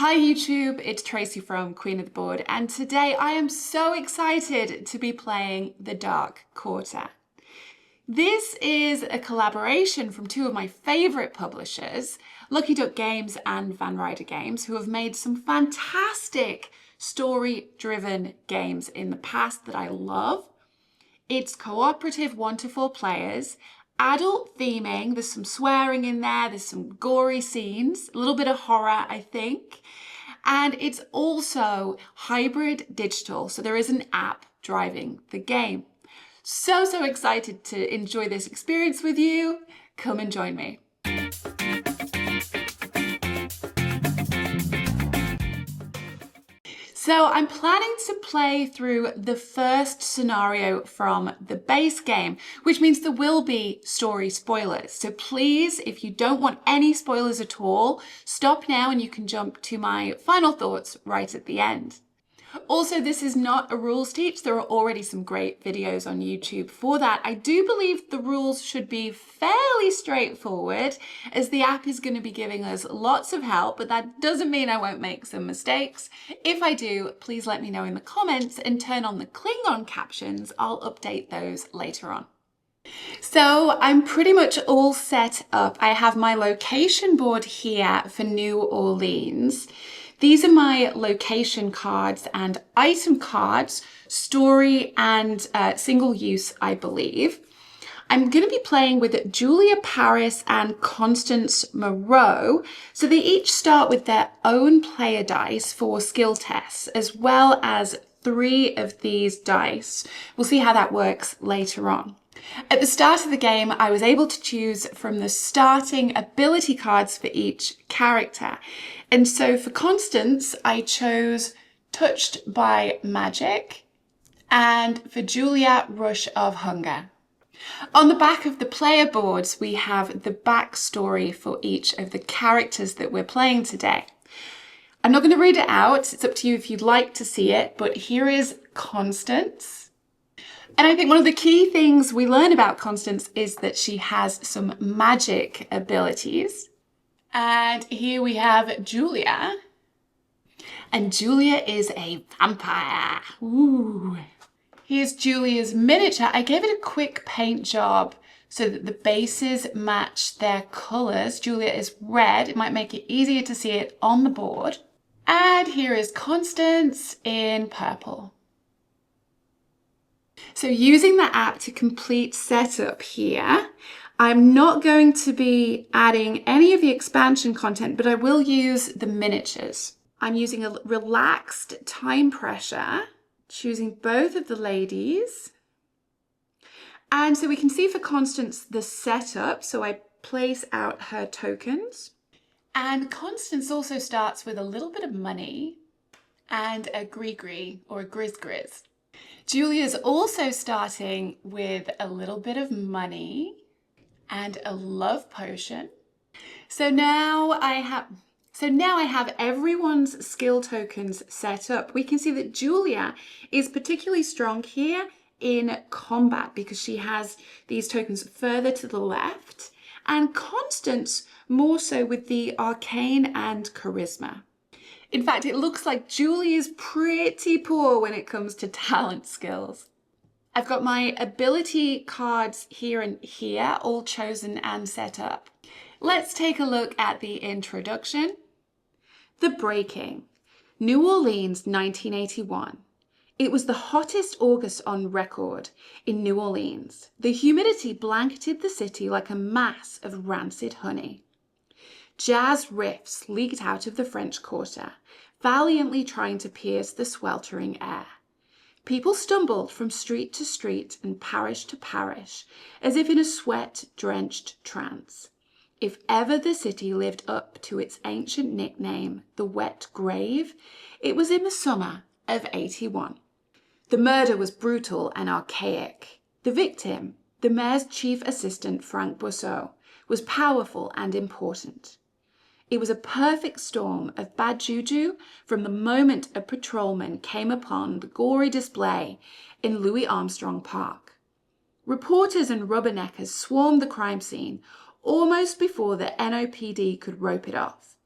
Hi YouTube, it's Tracy from Queen of the Board, and today I am so excited to be playing The Dark Quarter. This is a collaboration from two of my favourite publishers, Lucky Duck Games and Van Ryder Games, who have made some fantastic story-driven games in the past that I love. It's cooperative 1 to 4 players, adult theming, there's some swearing in there's some gory scenes, a little bit of horror, I think. And it's also hybrid digital, so there is an app driving the game. So excited to enjoy this experience with you. Come and join me. So I'm planning to play through the first scenario from the base game, which means there will be story spoilers. So please, if you don't want any spoilers at all, stop now and you can jump to my final thoughts right at the end. Also, this is not a rules teach. There are already some great videos on YouTube for that. I do believe the rules should be fairly straightforward as the app is going to be giving us lots of help, but that doesn't mean I won't make some mistakes. If I do, please let me know in the comments and turn on the Klingon captions. I'll update those later on. So I'm pretty much all set up. I have my location board here for New Orleans. These are my location cards and item cards, story and single use, I believe. I'm going to be playing with Julia Paris and Constance Moreau. So they each start with their own player dice for skill tests, as well as 3 of these dice. We'll see how that works later on. At the start of the game, I was able to choose from the starting ability cards for each character. And so for Constance, I chose Touched by Magic, and for Julia, Rush of Hunger. On the back of the player boards, we have the backstory for each of the characters that we're playing today. I'm not going to read it out. It's up to you if you'd like to see it, but here is Constance. And I think one of the key things we learn about Constance is that she has some magic abilities. And here we have Julia. And Julia is a vampire. Ooh. Here's Julia's miniature. I gave it a quick paint job so that the bases match their colours. Julia is red. It might make it easier to see it on the board. And here is Constance in purple. So using the app to complete setup here, I'm not going to be adding any of the expansion content, but I will use the miniatures. I'm using a relaxed time pressure, choosing both of the ladies. And so we can see for Constance the setup. So I place out her tokens. And Constance also starts with a little bit of money and a gree-gree or a grizz-grizz. Julia's also starting with a little bit of money and a love potion. So now I have everyone's skill tokens set up. We can see that Julia is particularly strong here in combat because she has these tokens further to the left, and Constance more so with the arcane and charisma. In fact, it looks like Julia's pretty poor when it comes to talent skills. I've got my ability cards here and here, all chosen and set up. Let's take a look at the introduction. The Breaking. New Orleans, 1981. It was the hottest August on record in New Orleans. The humidity blanketed the city like a mass of rancid honey. Jazz riffs leaked out of the French Quarter, valiantly trying to pierce the sweltering air. People stumbled from street to street and parish to parish, as if in a sweat-drenched trance. If ever the city lived up to its ancient nickname, the Wet Grave, it was in the summer of '81. The murder was brutal and archaic. The victim, the mayor's chief assistant, Frank Boisseau, was powerful and important. It was a perfect storm of bad juju from the moment a patrolman came upon the gory display in Louis Armstrong Park. Reporters and rubberneckers swarmed the crime scene almost before the NOPD could rope it off.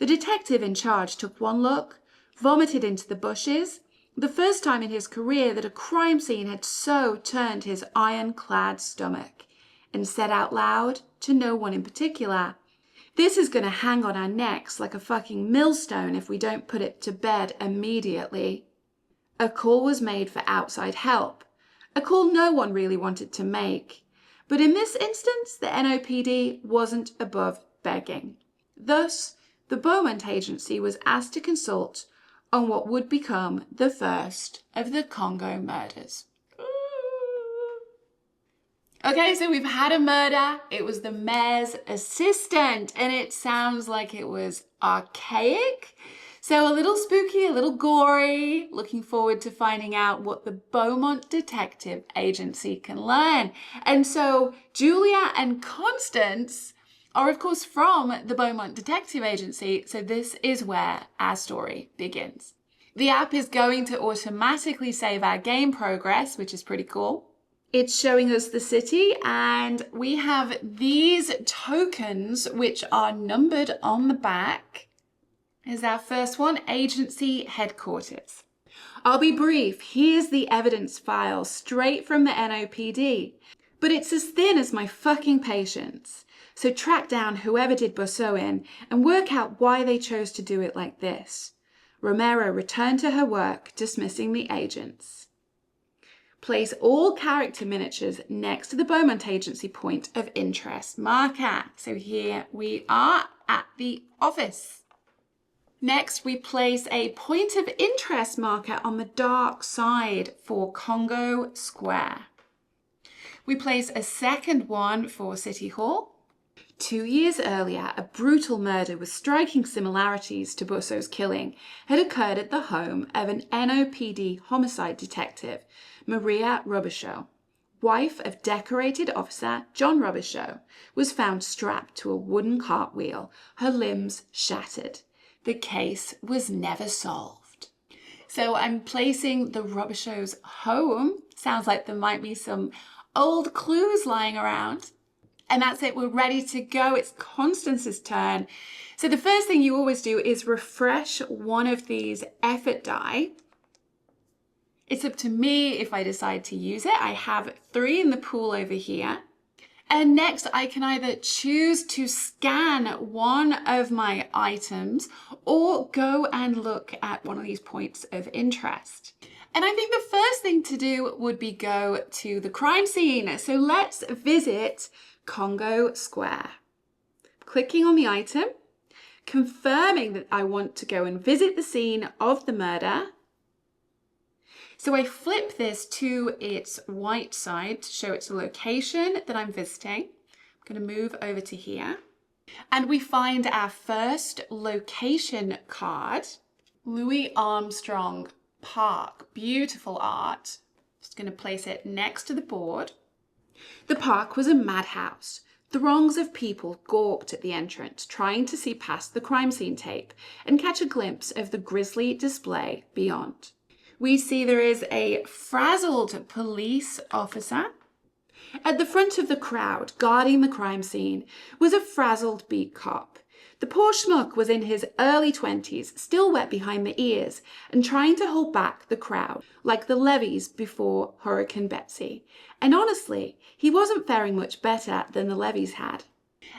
The detective in charge took one look, vomited into the bushes, the first time in his career that a crime scene had so turned his ironclad stomach, and said out loud, to no one in particular, "This is going to hang on our necks like a fucking millstone if we don't put it to bed immediately." A call was made for outside help, a call no one really wanted to make. But in this instance, the NOPD wasn't above begging. Thus, the Beaumont Agency was asked to consult on what would become the first of the Congo murders. Okay, so we've had a murder. It was the mayor's assistant, and it sounds like it was archaic. So a little spooky, a little gory. Looking forward to finding out what the Beaumont Detective Agency can learn. And so Julia and Constance are, of course, from the Beaumont Detective Agency. So this is where our story begins. The app is going to automatically save our game progress, which is pretty cool. It's showing us the city, and we have these tokens which are numbered on the back. Here's our first one, Agency Headquarters. I'll be brief. Here's the evidence file straight from the NOPD, but it's as thin as my fucking patience. So track down whoever did Busseau in and work out why they chose to do it like this. Romero returned to her work, dismissing the agents. Place all character miniatures next to the Beaumont Agency point of interest marker. So here we are at the office. Next, we place a point of interest marker on the dark side for Congo Square. We place a second one for City Hall. 2 years earlier, a brutal murder with striking similarities to Busseau's killing had occurred at the home of an NOPD homicide detective, Maria Robichaud. Wife of decorated officer John Robichaud, was found strapped to a wooden cartwheel, her limbs shattered. The case was never solved. So I'm placing the Robichaud's home. Sounds like there might be some old clues lying around. And that's it, we're ready to go. It's Constance's turn. So the first thing you always do is refresh one of these effort die. It's up to me if I decide to use it. I have 3 in the pool over here. And next I can either choose to scan one of my items or go and look at one of these points of interest. And I think the first thing to do would be go to the crime scene. So let's visit Congo Square. Clicking on the item, confirming that I want to go and visit the scene of the murder. So I flip this to its white side to show its location that I'm visiting. I'm going to move over to here. And we find our first location card, Louis Armstrong Park. Beautiful art. Just going to place it next to the board. The park was a madhouse. Throngs of people gawked at the entrance, trying to see past the crime scene tape and catch a glimpse of the grisly display beyond. We see there is a frazzled police officer. At the front of the crowd, guarding the crime scene, was a frazzled beat cop. The poor schmuck was in his early 20s, still wet behind the ears, and trying to hold back the crowd, like the levees before Hurricane Betsy. And honestly, he wasn't faring much better than the levees had.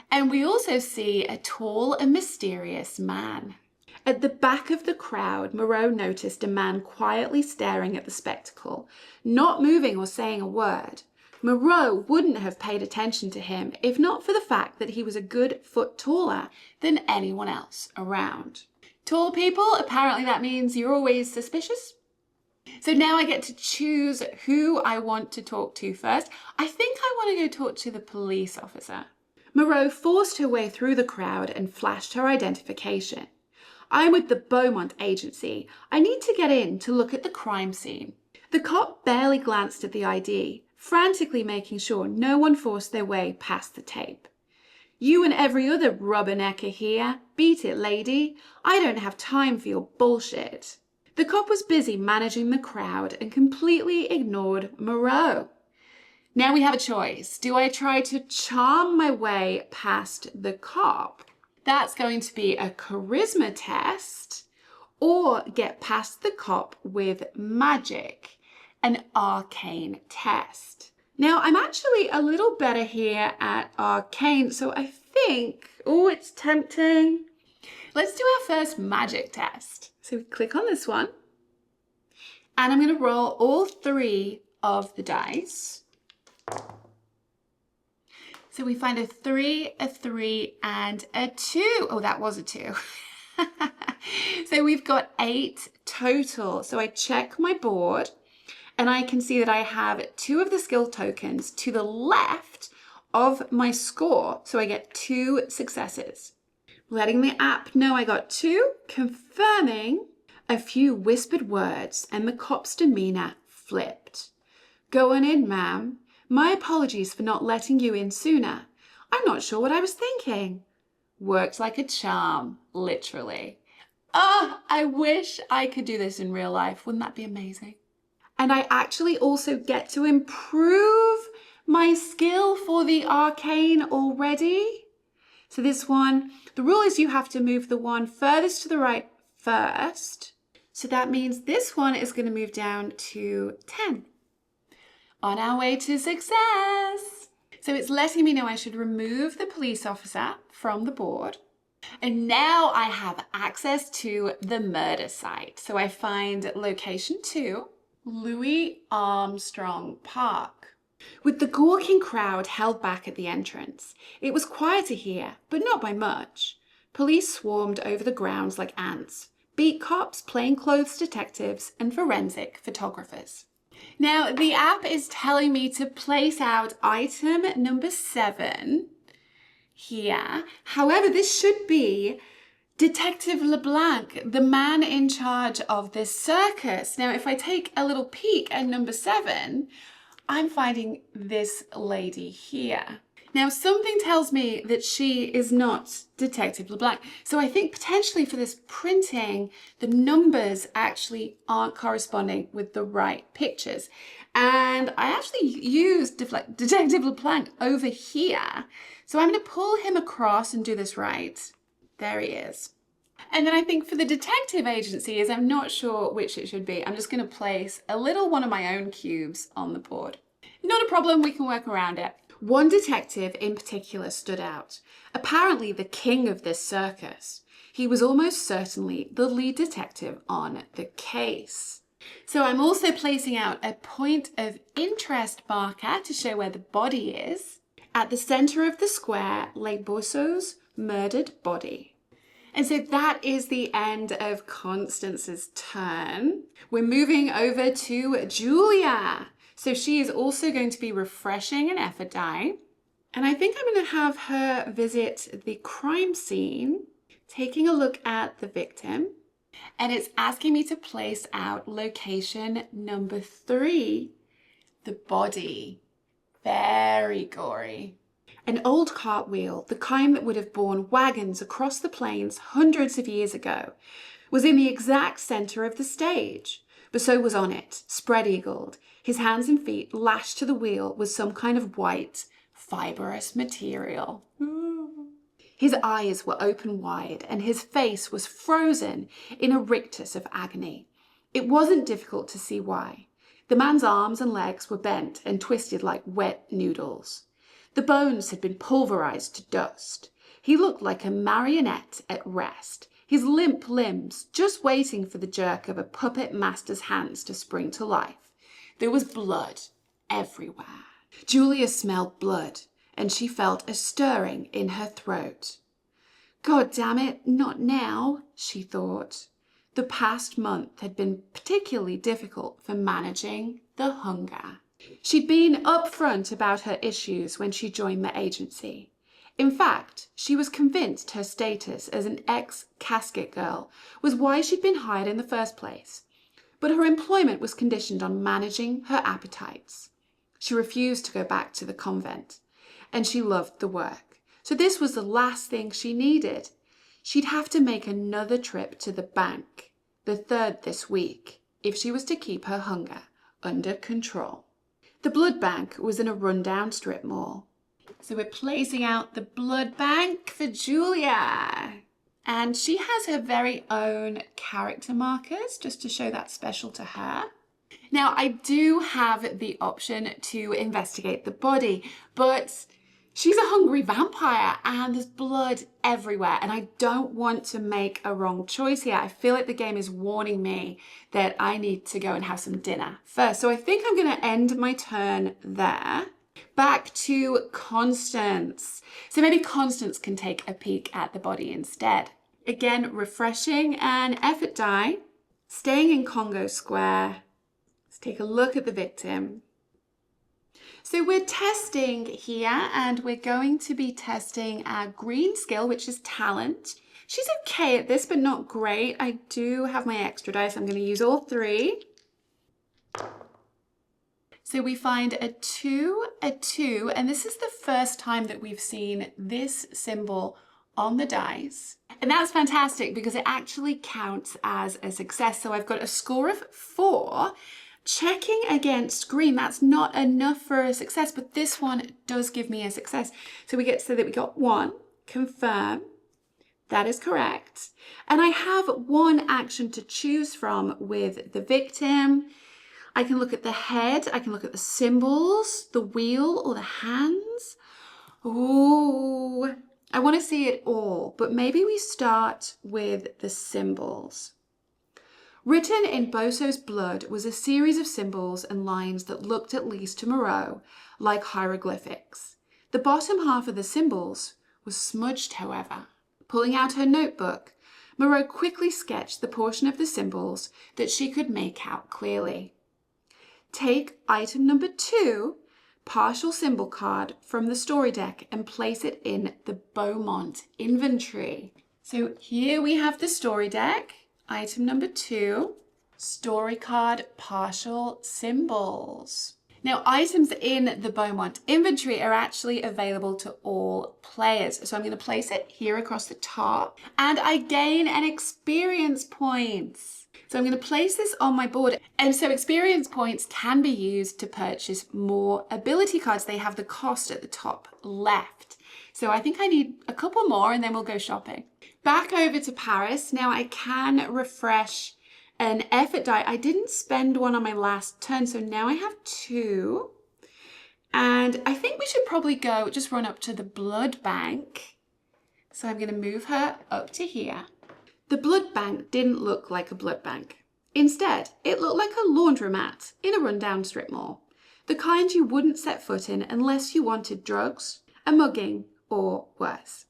And we also see a tall and mysterious man. At the back of the crowd, Moreau noticed a man quietly staring at the spectacle, not moving or saying a word. Moreau wouldn't have paid attention to him if not for the fact that he was a good foot taller than anyone else around. Tall people, apparently that means you're always suspicious. So now I get to choose who I want to talk to first. I think I want to go talk to the police officer. Moreau forced her way through the crowd and flashed her identification. I'm with the Beaumont Agency. I need to get in to look at the crime scene. The cop barely glanced at the ID, frantically making sure no one forced their way past the tape. You and every other rubbernecker here. Beat it, lady. I don't have time for your bullshit. The cop was busy managing the crowd and completely ignored Moreau. Now we have a choice. Do I try to charm my way past the cop? That's going to be a charisma test, or get past the cop with magic, an arcane test. Now, I'm actually a little better here at arcane, so I think, oh, it's tempting. Let's do our first magic test. So we click on this one, and I'm going to roll all 3 of the dice. So we find a 3, a 3, and a 2. Oh, that was a 2. So we've got 8 total. So I check my board and I can see that I have 2 of the skill tokens to the left of my score. So I get 2 successes. Letting the app know I got 2, confirming a few whispered words, and the cop's demeanor flipped. Going in, ma'am. My apologies for not letting you in sooner. I'm not sure what I was thinking. Worked like a charm, literally. Oh, I wish I could do this in real life. Wouldn't that be amazing? And I actually also get to improve my skill for the arcane already. So this one, the rule is you have to move the one furthest to the right first. So that means this one is going to move down to 10. On our way to success. So it's letting me know I should remove the police officer from the board. And now I have access to the murder site. So I find location 2, Louis Armstrong Park. With the gawking crowd held back at the entrance, it was quieter here, but not by much. Police swarmed over the grounds like ants, beat cops, plainclothes detectives, and forensic photographers. Now, the app is telling me to place out item number 7 here. However, this should be Detective LeBlanc, the man in charge of this circus. Now, if I take a little peek at number 7, I'm finding this lady here. Now, something tells me that she is not Detective LeBlanc. So I think potentially for this printing, the numbers actually aren't corresponding with the right pictures. And I actually used Detective LeBlanc over here. So I'm going to pull him across and do this right. There he is. And then I think for the detective agencies, I'm not sure which it should be. I'm just going to place a little one of my own cubes on the board. Not a problem, we can work around it. One detective in particular stood out. Apparently the king of this circus. He was almost certainly the lead detective on the case. So I'm also placing out a point of interest marker to show where the body is. At the center of the square lay Bosso's murdered body. And so that is the end of Constance's turn. We're moving over to Julia. So she is also going to be refreshing an effort die. And I think I'm going to have her visit the crime scene, taking a look at the victim. And it's asking me to place out location number 3, the body. Very gory. An old cartwheel, the kind that would have borne wagons across the plains hundreds of years ago, was in the exact center of the stage. Basso was on it, spread-eagled, his hands and feet lashed to the wheel with some kind of white, fibrous material. His eyes were open wide and his face was frozen in a rictus of agony. It wasn't difficult to see why. The man's arms and legs were bent and twisted like wet noodles. The bones had been pulverized to dust. He looked like a marionette at rest, his limp limbs just waiting for the jerk of a puppet master's hands to spring to life. There was blood everywhere. Julia smelled blood, and she felt a stirring in her throat. God damn it, not now, she thought. The past month had been particularly difficult for managing the hunger. She'd been upfront about her issues when she joined the agency. In fact, she was convinced her status as an ex-casket girl was why she'd been hired in the first place. But her employment was conditioned on managing her appetites. She refused to go back to the convent, and she loved the work. So this was the last thing she needed. She'd have to make another trip to the bank, the 3rd this week, if she was to keep her hunger under control. The blood bank was in a rundown strip mall. So we're placing out the blood bank for Julia. And she has her very own character markers just to show that special to her. Now, I do have the option to investigate the body, but she's a hungry vampire and there's blood everywhere. And I don't want to make a wrong choice here. I feel like the game is warning me that I need to go and have some dinner first. So I think I'm going to end my turn there. Back to Constance. So maybe Constance can take a peek at the body instead. Again, refreshing an effort die. Staying in Congo Square. Let's take a look at the victim. So we're testing here and we're going to be testing our green skill, which is talent. She's okay at this, but not great. I do have my extra dice. I'm going to use all 3. So we find a 2, and this is the first time that we've seen this symbol on the dice. And that's fantastic because it actually counts as a success. So I've got a score of 4. Checking against green, that's not enough for a success, but this one does give me a success. So we get to say that we got 1, confirm, that is correct. And I have 1 action to choose from with the victim. I can look at the head, I can look at the symbols, the wheel, or the hands. Ooh, I want to see it all, but maybe we start with the symbols. Written in Boso's blood was a series of symbols and lines that looked at least to Moreau like hieroglyphics. The bottom half of the symbols was smudged, however. Pulling out her notebook, Moreau quickly sketched the portion of the symbols that she could make out clearly. Take item number 2, partial symbol card from the story deck and place it in the Beaumont inventory. So here we have the story deck. Item number 2, story card partial symbols. Now, items in the Beaumont inventory are actually available to all players. So I'm going to place it here across the top and I gain an experience points. So I'm going to place this on my board. And so experience points can be used to purchase more ability cards. They have the cost at the top left. So I think I need a couple more and then we'll go shopping. Back over to Paris. Now I can refresh an effort die. I didn't spend one on my last turn, so now I have 2. And I think we should probably go just run up to the blood bank. So I'm going to move her up to here. The blood bank didn't look like a blood bank. Instead, it looked like a laundromat in a rundown strip mall. The kind you wouldn't set foot in unless you wanted drugs, a mugging, or worse.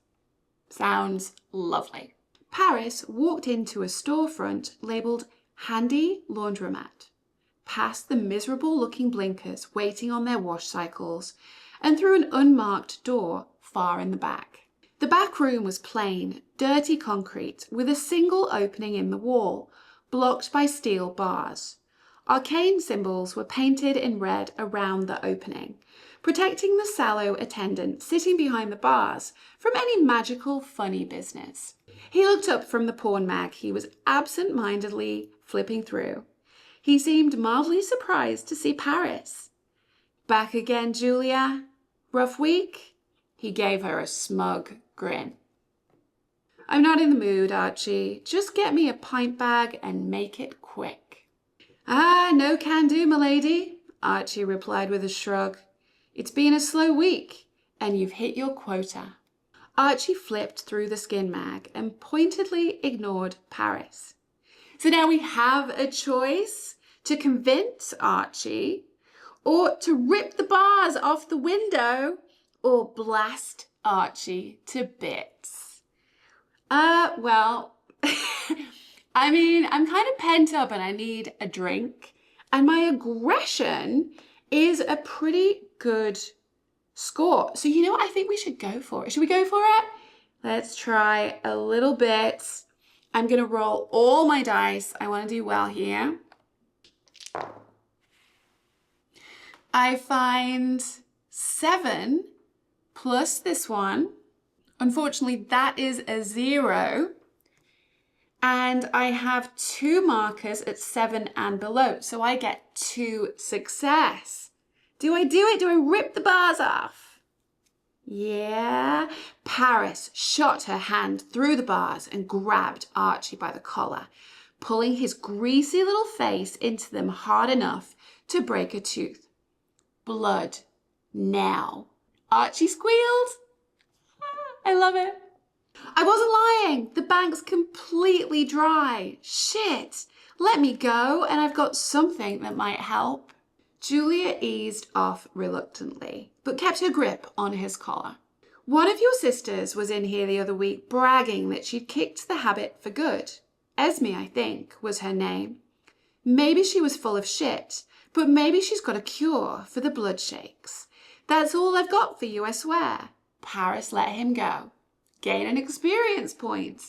Sounds lovely. Paris walked into a storefront labelled Handy Laundromat, past the miserable-looking blinkers waiting on their wash cycles, and through an unmarked door far in the back. The back room was plain, dirty concrete with a single opening in the wall, blocked by steel bars. Arcane symbols were painted in red around the opening, protecting the sallow attendant sitting behind the bars from any magical funny business. He looked up from the porn mag he was absent-mindedly flipping through. He seemed mildly surprised to see Paris. Back again, Julia? Rough week? He gave her a smug grin. I'm not in the mood, Archie. Just get me a pint bag and make it quick. Ah, no can do, milady, Archie replied with a shrug. It's been a slow week, and you've hit your quota. Archie flipped through the skin mag and pointedly ignored Paris. So now we have a choice to convince Archie, or to rip the bars off the window, or blast Archie to bits. Well, I mean, I'm kind of pent up and I need a drink. And my aggression is a pretty good score. So you know what? I think we should go for it. Should we go for it? Let's try a little bit. I'm going to roll all my dice. I want to do well here. I find 7 plus this one. Unfortunately, that is a 0. And I have 2 markers at 7 and below. So I get 2 success. Do I do it? Do I rip the bars off? Yeah. Paris shot her hand through the bars and grabbed Archie by the collar, pulling his greasy little face into them hard enough to break a tooth. Blood. Now. Archie squealed. I love it. I wasn't lying. The bank's completely dry. Shit. Let me go and I've got something that might help. Julia eased off reluctantly, but kept her grip on his collar. One of your sisters was in here the other week bragging that she'd kicked the habit for good. Esme, I think, was her name. Maybe she was full of shit, but maybe she's got a cure for the blood shakes. That's all I've got for you, I swear. Paris let him go. Gain an experience point.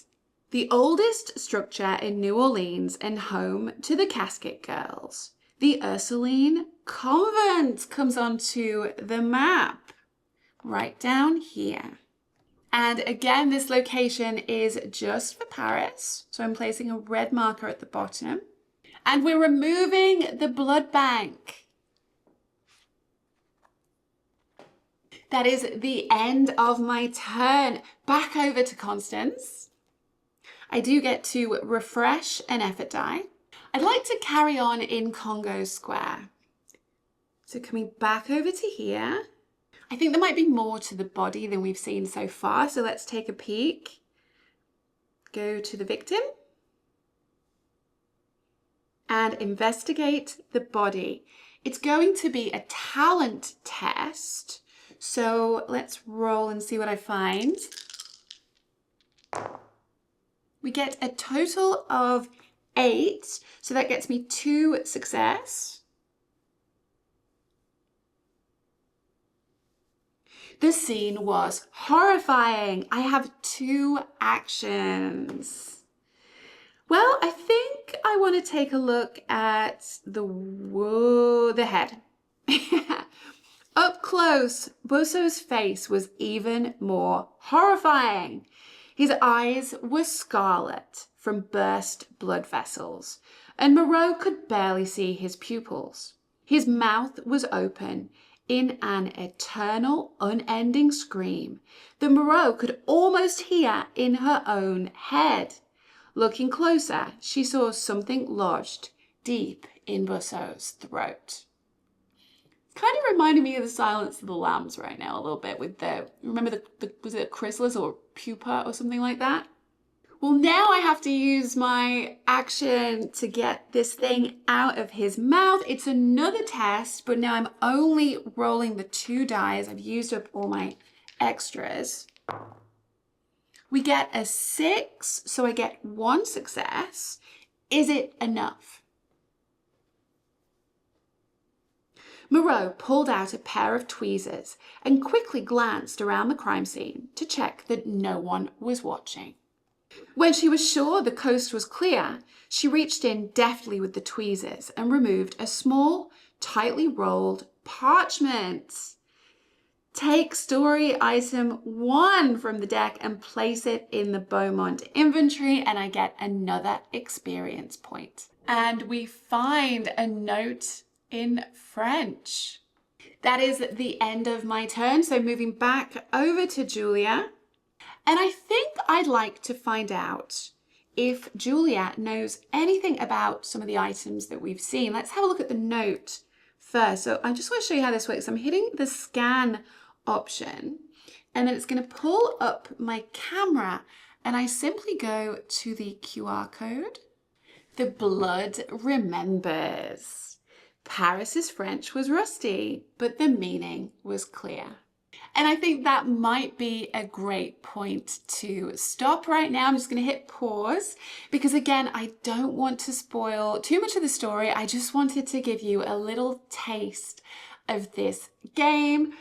The oldest structure in New Orleans and home to the Casket Girls. The Ursuline Convent comes onto the map. Right down here. And again, this location is just for Paris. So I'm placing a red marker at the bottom. And we're removing the blood bank. That is the end of my turn. Back over to Constance. I do get to refresh an effort die. I'd like to carry on in Congo Square. So coming back over to here. I think there might be more to the body than we've seen so far. So let's take a peek. Go to the victim. And investigate the body. It's going to be a talent test. So let's roll and see what I find. We get a total of 8. So that gets me 2 success. The scene was horrifying. I have 2 actions. Well, I think I want to take a look at the head. Up close, Busso's face was even more horrifying. His eyes were scarlet from burst blood vessels, and Moreau could barely see his pupils. His mouth was open in an eternal, unending scream that Moreau could almost hear in her own head. Looking closer, she saw something lodged deep in Busso's throat. Kind of reminded me of the Silence of the Lambs right now a little bit with remember the was it chrysalis or pupa or something like that? Well, now I have to use my action to get this thing out of his mouth. It's another test, but now I'm only rolling the 2 dice. I've used up all my extras. We get a 6, so I get 1 success. Is it enough? Moreau pulled out a pair of tweezers and quickly glanced around the crime scene to check that no one was watching. When she was sure the coast was clear, she reached in deftly with the tweezers and removed a small, tightly rolled parchment. Take story item 1 from the deck and place it in the Beaumont inventory, and I get another experience point. And we find a note in French. That is the end of my turn. So moving back over to Julia. And I think I'd like to find out if Julia knows anything about some of the items that we've seen. Let's have a look at the note first. So I just want to show you how this works. I'm hitting the scan option and then it's going to pull up my camera and I simply go to the QR code. The blood remembers. Paris's French was rusty, but the meaning was clear. And I think that might be a great point to stop right now. I'm just going to hit pause because again, I don't want to spoil too much of the story. I just wanted to give you a little taste of this game.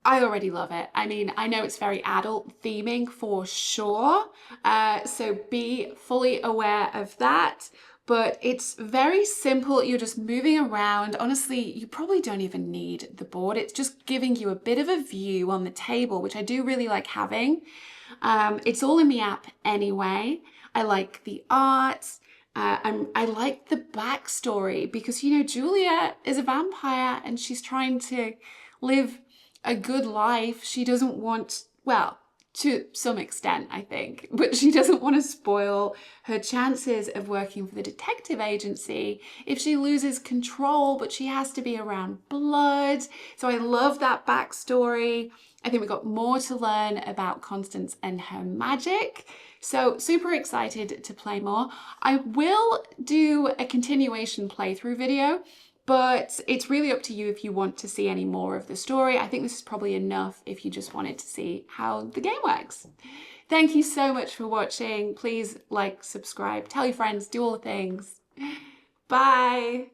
I already love it. I mean, I know it's very adult theming for sure. So be fully aware of that. But it's very simple. You're just moving around. Honestly, you probably don't even need the board. It's just giving you a bit of a view on the table, which I do really like having. It's all in the app anyway. I like the art. I like the backstory because, you know, Julia is a vampire and she's trying to live a good life. She doesn't want, well, to some extent, I think, but she doesn't want to spoil her chances of working for the detective agency if she loses control, but she has to be around blood. So I love that backstory. I think we've got more to learn about Constance and her magic. So super excited to play more. I will do a continuation playthrough video, but it's really up to you if you want to see any more of the story. I think this is probably enough if you just wanted to see how the game works. Thank you so much for watching. Please like, subscribe, tell your friends, do all the things. Bye.